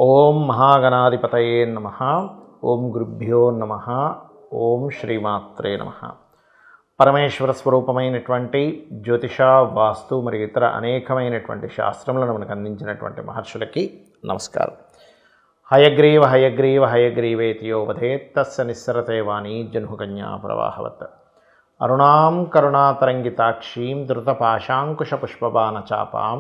ఓం మహాగణాధిపతయే నమః. ఓం గురుభ్యో నమః. ఓం శ్రీమాత్రే నమః. పరమేశ్వర స్వరూపమైనటువంటి జ్యోతిష, వాస్తు మరియు ఇతర అనేకమైనటువంటి శాస్త్రములను మనకు అందించినటువంటి మహర్షులకి నమస్కారం. హయగ్రీవ హయగ్రీవ హయగ్రీవేతియో వధేత్ తస్య నిస్సరతే వాణీ జన్హుకన్యా ప్రవాహవత్. అరుణాం కరుణాతరంగితాక్షీం ధృతపాశాంకుశపుష్పబాణచాపాం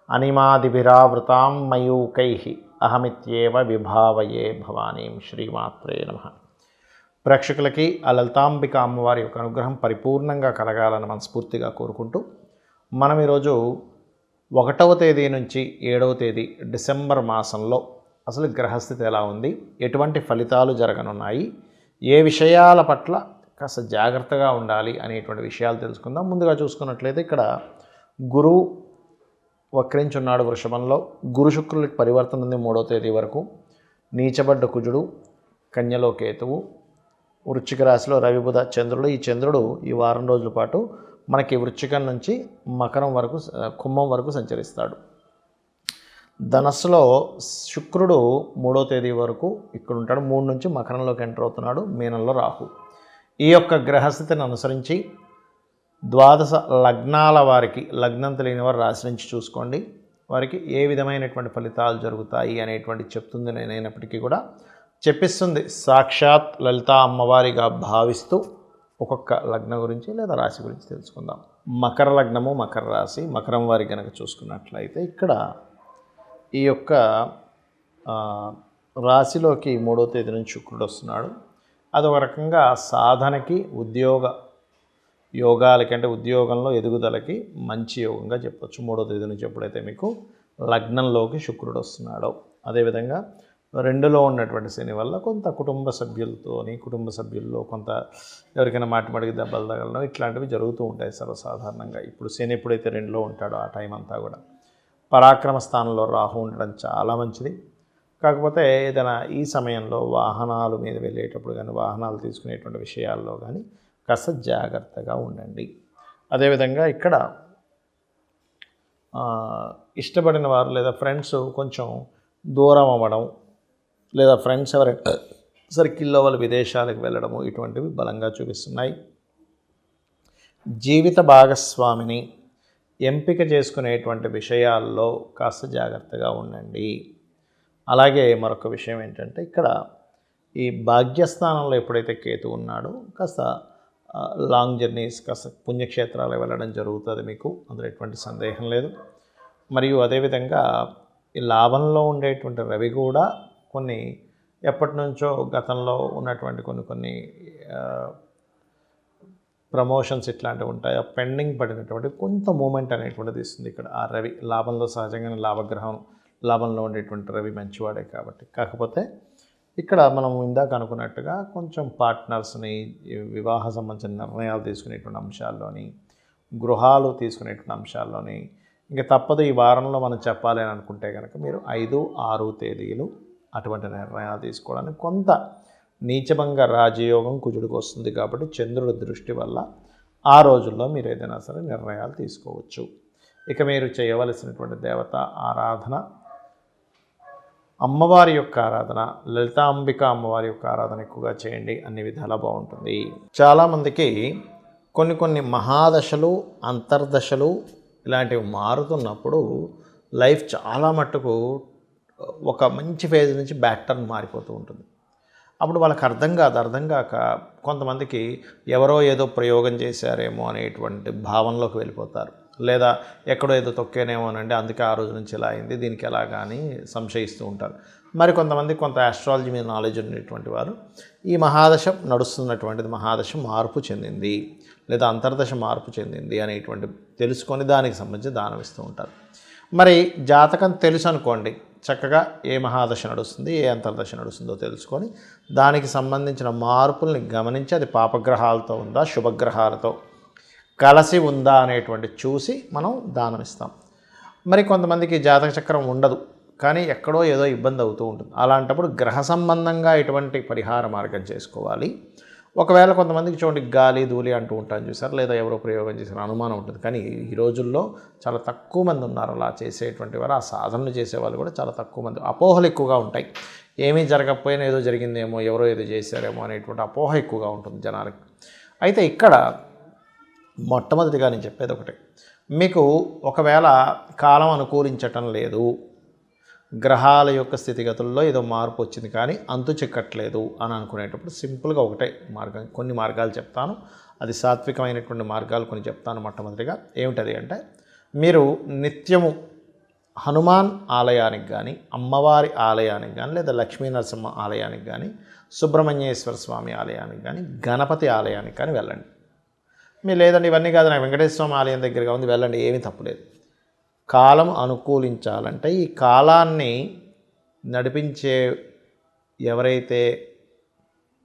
అనిమాదిభిరావృతాం మయూకైః అహమిత్యేవ విభావయే భవానీం. శ్రీమాత్రే నమః. ప్రేక్షకులకి ఆ లలితాంబిక అమ్మవారి యొక్క అనుగ్రహం పరిపూర్ణంగా కలగాలని మనస్ఫూర్తిగా కోరుకుంటూ మనం ఈరోజు 1వ తేదీ నుంచి 7వ తేదీ డిసెంబర్ మాసంలో అసలు గ్రహస్థితి ఎలా ఉంది, ఎటువంటి ఫలితాలు జరగనున్నాయి, ఏ విషయాల పట్ల కాస్త జాగ్రత్తగా ఉండాలి అనేటువంటి విషయాలు తెలుసుకుందాం. ముందుగా చూసుకున్నట్లయితే ఇక్కడ గురువు వక్రించున్నాడు వృషభంలో. గురు శుక్రులకి పరివర్తన ఉంది 3వ తేదీ వరకు. నీచబడ్డ కుజుడు, కన్యలో కేతువు, వృశ్చిక రాశిలో రవి బుధ చంద్రుడు. ఈ చంద్రుడు ఈ వారం రోజుల పాటు మనకి వృశ్చికం నుంచి మకరం వరకు, కుంభం వరకు సంచరిస్తాడు. ధనస్సులో శుక్రుడు 3వ తేదీ వరకు ఇక్కడ ఉంటాడు. 3 నుంచి మకరంలోకి ఎంటర్ అవుతున్నాడు. మీనంలో రాహు. ఈ యొక్క గ్రహస్థితిని అనుసరించి ద్వాదశ లగ్నాల వారికి, లగ్నం తెలియని వారు రాశి నుంచి చూసుకోండి, వారికి ఏ విధమైనటువంటి ఫలితాలు జరుగుతాయి అనేటువంటి చెప్తుంది. నేనైనప్పటికీ కూడా చెప్పిస్తుంది సాక్షాత్ లలితా అమ్మవారిగా భావిస్తూ ఒక్కొక్క లగ్నం గురించి లేదా రాశి గురించి తెలుసుకుందాం. మకర లగ్నము, మకర రాశి, మకరం వారి కనుక చూసుకున్నట్లయితే ఇక్కడ ఈ యొక్క రాశిలోకి 3వ తేదీ నుంచి శుక్రుడు వస్తున్నాడు. అదొక రకంగా సాధనకి, ఉద్యోగ యోగాలకి, అంటే ఉద్యోగంలో ఎదుగుదలకి మంచి యోగంగా చెప్పొచ్చు. 3వ తేదీ నుంచి ఎప్పుడైతే మీకు లగ్నంలోకి శుక్రుడు వస్తున్నాడో. అదేవిధంగా 2లో ఉన్నటువంటి శని వల్ల కొంత కుటుంబ సభ్యుల్లో కొంత ఎవరికైనా మాటిమాటికి దెబ్బలు తగలడం ఇట్లాంటివి జరుగుతూ ఉంటాయి సర్వసాధారణంగా. ఇప్పుడు శని ఎప్పుడైతే 2లో ఉంటాడో ఆ టైం అంతా కూడా పరాక్రమ స్థానంలో రాహు ఉండడం చాలా మంచిది. కాకపోతే ఏదైనా ఈ సమయంలో వాహనాల మీద వెళ్ళేటప్పుడు కానీ, వాహనాలు తీసుకునేటువంటి విషయాల్లో కానీ కాస్త జాగ్రత్తగా ఉండండి. అదేవిధంగా ఇక్కడ ఇష్టపడిన వారు లేదా ఫ్రెండ్స్ కొంచెం దూరం అవ్వడం, లేదా ఫ్రెండ్స్ ఎవరైనా సర్కిల్లో వాళ్ళు విదేశాలకు వెళ్ళడము ఇటువంటివి బలంగా చూపిస్తున్నాయి. జీవిత భాగస్వామిని ఎంపిక చేసుకునేటువంటి విషయాల్లో కాస్త జాగ్రత్తగా ఉండండి. అలాగే మరొక విషయం ఏంటంటే ఇక్కడ ఈ భాగ్యస్థానంలో ఎప్పుడైతే కేతు ఉన్నాడో కాస్త లాంగ్ జర్నీస్, కాస్త పుణ్యక్షేత్రాలకు వెళ్ళడం జరుగుతుంది మీకు, అందులో ఎటువంటి సందేహం లేదు. మరియు అదేవిధంగా ఈ లాభంలో ఉండేటువంటి రవి కూడా కొన్ని ఎప్పటి నుంచో గతంలో ఉన్నటువంటి కొన్ని ప్రమోషన్స్ ఇట్లాంటివి ఉంటాయి, పెండింగ్ పడినటువంటి కొంత మూమెంట్ అనేటువంటిది ఇస్తుంది ఇక్కడ ఆ రవి. లాభంలో సహజంగానే లాభగ్రహం, లాభంలో ఉండేటువంటి రవి మంచివాడే కాబట్టి. కాకపోతే ఇక్కడ మనం ఇందాక అనుకున్నట్టుగా కొంచెం పార్ట్నర్స్ని, వివాహ సంబంధించిన నిర్ణయాలు తీసుకునేటువంటి అంశాల్లోని, గృహాలు తీసుకునేటువంటి అంశాల్లోని ఇంకా తప్పదు ఈ వారంలో మనం చెప్పాలి అని అనుకుంటే కనుక మీరు 5, 6 తేదీలు అటువంటి నిర్ణయాలు తీసుకోవడానికి కొంత నీచభంగ రాజయోగం కుజుడికి వస్తుంది కాబట్టి చంద్రుడి దృష్టి వల్ల ఆ రోజుల్లో మీరు ఏదైనా సరే నిర్ణయాలు తీసుకోవచ్చు. ఇక మీరు చేయవలసినటువంటి దేవత ఆరాధన, అమ్మవారి యొక్క ఆరాధన, లలితాంబిక అమ్మవారి యొక్క ఆరాధన ఎక్కువగా చేయండి. అన్ని విధాలా బాగుంటుంది. చాలామందికి కొన్ని మహాదశలు, అంతర్దశలు ఇలాంటివి మారుతున్నప్పుడు లైఫ్ చాలా మట్టుకు ఒక మంచి ఫేజ్ నుంచి బ్యాక్ టర్న్ మారిపోతూ ఉంటుంది. అప్పుడు వాళ్ళకి అర్థం కాక కొంతమందికి ఎవరో ఏదో ప్రయోగం చేశారేమో అనేటువంటి భావనలోకి వెళ్ళిపోతారు. లేదా ఎక్కడో ఏదో తొక్కేనేమోనండి, అందుకే ఆ రోజు నుంచి ఇలా అయింది, దీనికి ఎలా కానీ సంశయిస్తూ ఉంటారు. మరి కొంతమంది కొంత ఆస్ట్రాలజీ మీద నాలెడ్జ్ ఉండేటువంటి వారు ఈ మహాదశ నడుస్తున్నటువంటిది మహాదశ మార్పు చెందింది లేదా అంతర్దశ మార్పు చెందింది అనేటువంటి తెలుసుకొని దానికి సంబంధించి దానం ఇస్తూ ఉంటారు. మరి జాతకం తెలుసు అనుకోండి, చక్కగా ఏ మహాదశ నడుస్తుంది, ఏ అంతర్దశ నడుస్తుందో తెలుసుకొని దానికి సంబంధించిన మార్పుల్ని గమనించి అది పాపగ్రహాలతో ఉందా, శుభగ్రహాలతో కలిసి ఉందా అనేటువంటి చూసి మనం దానం ఇస్తాం. మరి కొంతమందికి జాతక చక్రం ఉండదు, కానీ ఎక్కడో ఏదో ఇబ్బంది అవుతూ ఉంటుంది. అలాంటప్పుడు గ్రహ సంబంధంగా ఎటువంటి పరిహార మార్గం చేసుకోవాలి, ఒకవేళ కొంతమందికి చూడండి గాలి ధూళి అంటూ ఉంటాను చూసారు, లేదా ఎవరో ప్రయోగం చేసిన అనుమానం ఉంటుంది. కానీ ఈ రోజుల్లో చాలా తక్కువ మంది ఉన్నారు అలా చేసేటువంటి వారు. ఆ సాధనలు చేసేవాళ్ళు కూడా చాలా తక్కువ మంది. అపోహలు ఎక్కువగా ఉంటాయి. ఏమీ జరగకపోయినా ఏదో జరిగిందేమో, ఎవరో ఏదో చేశారేమో అనేటువంటి అపోహ ఎక్కువగా ఉంటుంది జనాలకి. అయితే ఇక్కడ మొట్టమొదటిగా నేను చెప్పేది ఒకటే, మీకు ఒకవేళ కాలం అనుకూలించటం లేదు, గ్రహాల యొక్క స్థితిగతుల్లో ఏదో మార్పు వచ్చింది కానీ అంతు చిక్కట్లేదు అని అనుకునేటప్పుడు సింపుల్గా ఒకటే మార్గం, కొన్ని మార్గాలు చెప్తాను. అది సాత్వికమైనటువంటి మార్గాలు కొన్ని చెప్తాను. మొట్టమొదటిగా ఏమిటది అంటే, మీరు నిత్యము హనుమాన్ ఆలయానికి కానీ, అమ్మవారి ఆలయానికి కానీ, లేదా లక్ష్మీ నరసింహ ఆలయానికి కానీ, సుబ్రహ్మణ్యేశ్వర స్వామి ఆలయానికి కానీ, గణపతి ఆలయానికి కానీ వెళ్ళండి. మీరు లేదండి ఇవన్నీ కాదు నాకు వెంకటేశ్వర స్వామి ఆలయం దగ్గరగా ఉంది వెళ్ళండి, ఏమీ తప్పులేదు. కాలం అనుకూలించాలంటే ఈ కాలాన్ని నడిపించే ఎవరైతే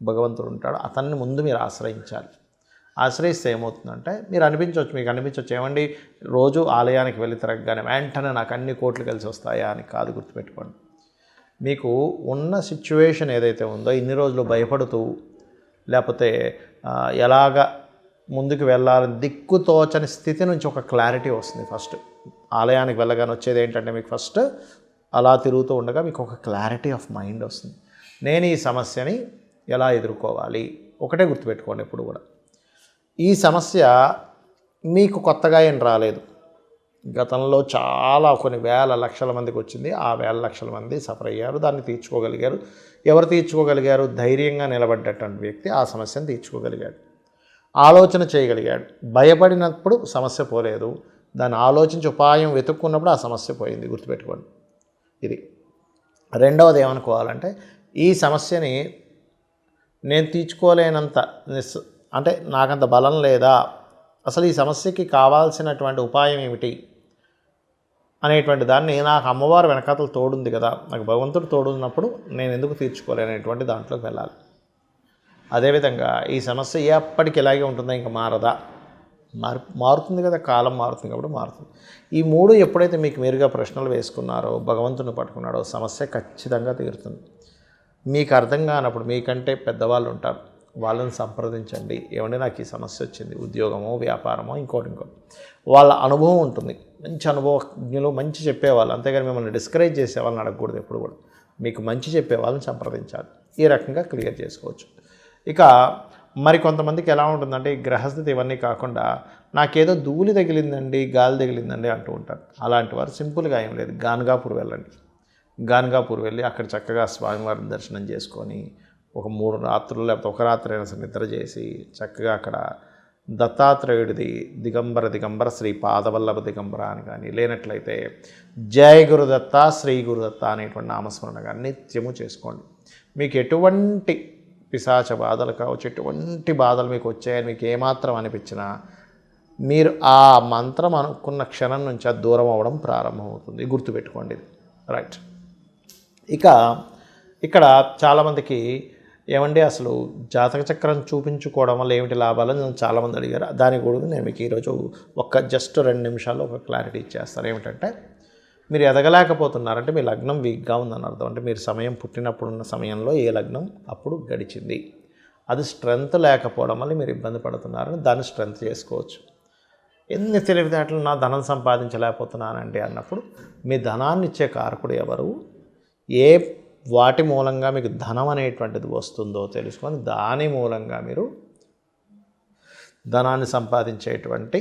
భగవంతుడు ఉంటాడో అతన్ని ముందు మీరు ఆశ్రయించాలి. ఆశ్రయిస్తే ఏమవుతుందంటే మీకు అనిపించవచ్చు ఏమండి రోజు ఆలయానికి వెళ్ళి తిరగగానే వెంటనే నాకు అన్ని కోట్లు కలిసి వస్తాయా అని కాదు, గుర్తుపెట్టుకోండి. మీకు ఉన్న సిచ్యువేషన్ ఏదైతే ఉందో ఇన్ని రోజులు భయపడుతూ లేకపోతే ఎలాగ ముందుకు వెళ్ళాలని దిక్కుతోచని స్థితి నుంచి ఒక క్లారిటీ వస్తుంది. ఫస్ట్ ఆలయానికి వెళ్ళగానే వచ్చేది ఏంటంటే మీకు ఫస్ట్ అలా తిరుగుతూ ఉండగా మీకు ఒక క్లారిటీ ఆఫ్ మైండ్ వస్తుంది. నేను ఈ సమస్యని ఎలా ఎదుర్కోవాలి, ఒకటే గుర్తుపెట్టుకోండి ఎప్పుడు కూడా. ఈ సమస్య మీకు కొత్తగా ఏం రాలేదు. గతంలో చాలా కొన్ని వేల లక్షల మందికి వచ్చింది. ఆ వేల లక్షల మంది సఫర్ అయ్యారు, దాన్ని తీర్చుకోగలిగారు. ఎవరు తీర్చుకోగలిగారు? ధైర్యంగా నిలబడ్డటువంటి వ్యక్తి ఆ సమస్యను తీర్చుకోగలిగాడు, ఆలోచన చేయగలిగాడు. భయపడినప్పుడు సమస్య పోలేదు, దాన్ని ఆలోచించి ఉపాయం వెతుక్కున్నప్పుడు ఆ సమస్య పోయింది. గుర్తుపెట్టుకోండి ఇది. రెండవది ఏమనుకోవాలంటే, ఈ సమస్యని నేను తీర్చుకోలేనంత అంటే నాకంత బలం లేదా, అసలు ఈ సమస్యకి కావాల్సినటువంటి ఉపాయం ఏమిటి అనేటువంటి దాన్ని నాకు అమ్మవారు వెనకాతలు తోడుంది కదా, నాకు భగవంతుడు తోడున్నప్పుడు నేను ఎందుకు తీర్చుకోలేనటువంటి దాంట్లోకి వెళ్ళాలి. అదేవిధంగా ఈ సమస్య ఎప్పటికి ఇలాగే ఉంటుందా, ఇంకా మారదా? మారుతుంది కదా, కాలం మారుతుంది కాబట్టి మారుతుంది. ఈ మూడు ఎప్పుడైతే మీకు మీరుగా ప్రశ్నలు వేసుకున్నారో, భగవంతుని పట్టుకున్నాడో సమస్య ఖచ్చితంగా తీరుతుంది. మీకు అర్థం కానప్పుడు మీకంటే పెద్దవాళ్ళు ఉంటారు, వాళ్ళని సంప్రదించండి. ఏమంటే నాకు ఈ సమస్య వచ్చింది, ఉద్యోగమో వ్యాపారమో ఇంకోటి వాళ్ళ అనుభవం ఉంటుంది, మంచి అనుభవజ్ఞులు, మంచి చెప్పేవాళ్ళు. అంతేగాని మిమ్మల్ని డిస్కరేజ్ చేసే వాళ్ళని అడగకూడదు ఎప్పుడు కూడా. మీకు మంచి చెప్పే వాళ్ళని సంప్రదించాలి. ఈ రకంగా క్లియర్ చేసుకోవచ్చు. ఇక మరి కొంతమందికి ఎలా ఉంటుందంటే, ఈ గ్రహస్థితి ఇవన్నీ కాకుండా నాకేదో ధూళి తగిలిందండి, గాలి తగిలిందండి అంటూ ఉంటారు. అలాంటి వారు సింపుల్గా ఏం లేదు, గాన్గాపూర్ వెళ్ళండి. గాన్గాపూర్ వెళ్ళి అక్కడ చక్కగా స్వామివారిని దర్శనం చేసుకొని ఒక 3 రాత్రులు లేకపోతే ఒక రాత్రి అయినా సరే నిద్ర చేసి చక్కగా అక్కడ దత్తాత్రేయుడిది దిగంబర శ్రీ పాదవల్లభ దిగంబర అని కానీ, లేనట్లయితే జయ గురుదత్త శ్రీ గురుదత్త అనేటువంటి నామస్మరణ కానీ నిత్యము చేసుకోండి. మీకు ఎటువంటి పిశాచ బాధలు కావచ్చు, ఎటువంటి బాధలు మీకు వచ్చాయని మీకు ఏమాత్రం అనిపించినా మీరు ఆ మంత్రం అనుకున్న క్షణం నుంచి అది దూరం అవ్వడం ప్రారంభమవుతుంది. గుర్తుపెట్టుకోండి ఇది. రైట్. ఇక ఇక్కడ చాలామందికి ఏమండి అసలు జాతక చక్రం చూపించుకోవడం వల్ల ఏమిటి లాభాలని నన్ను చాలామంది అడిగారు. దానికి కూడా నేను మీకు ఈరోజు జస్ట్ 2 నిమిషాల్లో ఒక క్లారిటీ ఇచ్చేస్తాను. ఏమిటంటే, మీరు ఎదగలేకపోతున్నారంటే మీ లగ్నం వీక్గా ఉందని అర్థం. అంటే మీరు సమయం పుట్టినప్పుడున్న సమయంలో ఏ లగ్నం అప్పుడు గడిచింది, అది స్ట్రెంగ్త్ లేకపోవడం వల్ల మీరు ఇబ్బంది పడుతున్నారని దాన్ని స్ట్రెంగ్త్ చేసుకోవచ్చు. ఎన్ని తెలివితేటలు, నా ధనం సంపాదించలేకపోతున్నానండి అన్నప్పుడు మీ ధనాన్ని ఇచ్చే కారకుడు ఎవరు, ఏ వాటి మూలంగా మీకు ధనం అనేటువంటిది వస్తుందో తెలుసుకొని దాని మూలంగా మీరు ధనాన్ని సంపాదించేటువంటి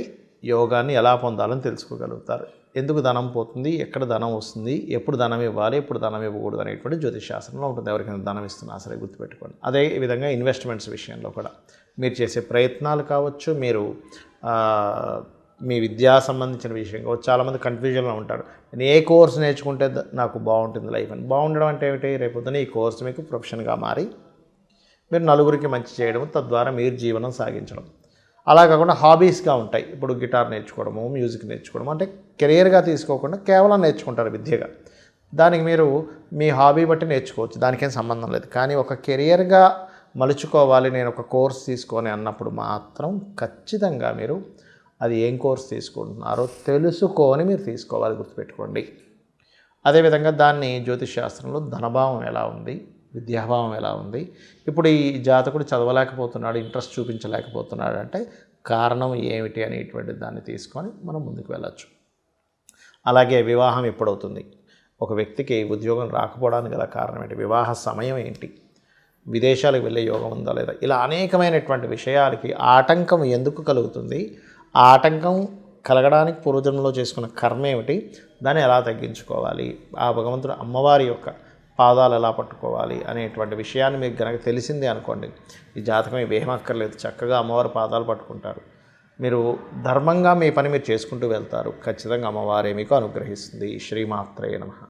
యోగాన్ని ఎలా పొందాలని తెలుసుకోగలుగుతారు. ఎందుకు ధనం పోతుంది, ఎక్కడ ధనం వస్తుంది, ఎప్పుడు ధనం ఇవ్వాలి, ఎప్పుడు ధనం ఇవ్వకూడదు అనేటువంటి జ్యోతిష్ శాస్త్రంలో ఉంటుంది. ఎవరికైనా ధనం ఇస్తున్నా సరే గుర్తుపెట్టుకోండి. అదే విధంగా ఇన్వెస్ట్మెంట్స్ విషయంలో కూడా మీరు చేసే ప్రయత్నాలు కావచ్చు, మీరు మీ విద్యా సంబంధించిన విషయం కావచ్చు. చాలామంది కన్ఫ్యూజన్లో ఉంటారు, నేను ఏ కోర్స్ నేర్చుకుంటే నాకు బాగుంటుంది లైఫ్ అని. బాగుండడం అంటే ఏమిటి, రేపొద్దున ఈ కోర్సు మీకు ప్రొఫెషన్గా మారి మీరు నలుగురికి మంచి చేయడం, తద్వారా మీరు జీవనం సాగించడం. అలా కాకుండా హాబీస్గా ఉంటాయి. ఇప్పుడు గిటార్ నేర్చుకోవడము, మ్యూజిక్ నేర్చుకోవడం, అంటే కెరియర్గా తీసుకోకుండా కేవలం నేర్చుకుంటారు విద్యగా. దానికి మీరు మీ హాబీ బట్టి నేర్చుకోవచ్చు, దానికేం సంబంధం లేదు. కానీ ఒక కెరియర్గా మలుచుకోవాలి నేను ఒక కోర్స్ తీసుకొని అన్నప్పుడు మాత్రం ఖచ్చితంగా మీరు అది ఏం కోర్స్ తీసుకుంటున్నారో తెలుసుకొని మీరు తీసుకోవాలి, గుర్తుపెట్టుకోండి. అదేవిధంగా దాన్ని జ్యోతిష్ శాస్త్రంలో ధనభావం ఎలా ఉంది, విద్యాభావం ఎలా ఉంది, ఇప్పుడు ఈ జాతకుడు చదవలేకపోతున్నాడు, ఇంట్రెస్ట్ చూపించలేకపోతున్నాడు అంటే కారణం ఏమిటి అనేటువంటి దాన్ని తీసుకొని మనం ముందుకు వెళ్ళచ్చు. అలాగే వివాహం ఎప్పుడవుతుంది, ఒక వ్యక్తికి ఉద్యోగం రాకపోవడానికి గల కారణం ఏంటి, వివాహ సమయం ఏంటి, విదేశాలకు వెళ్ళే యోగం ఉందా లేదా, ఇలా అనేకమైనటువంటి విషయాలకి ఆటంకం ఎందుకు కలుగుతుంది, ఆ ఆటంకం కలగడానికి పూర్వజన్మలో చేసుకున్న కర్మ ఏమిటి, దాన్ని ఎలా తగ్గించుకోవాలి, ఆ భగవంతుడు అమ్మవారి యొక్క పాదాలు ఎలా పట్టుకోవాలి అనేటువంటి విషయాన్ని మీకు కనుక తెలిసిందే అనుకోండి, ఈ జాతకం ఏమక్కర్లేదు, చక్కగా అమ్మవారి పాదాలు పట్టుకుంటారు, మీరు ధర్మంగా మీ పని మీరు చేసుకుంటూ వెళ్తారు. ఖచ్చితంగా అమ్మవారే మీకు అనుగ్రహిస్తుంది. శ్రీమాత్రే నమః.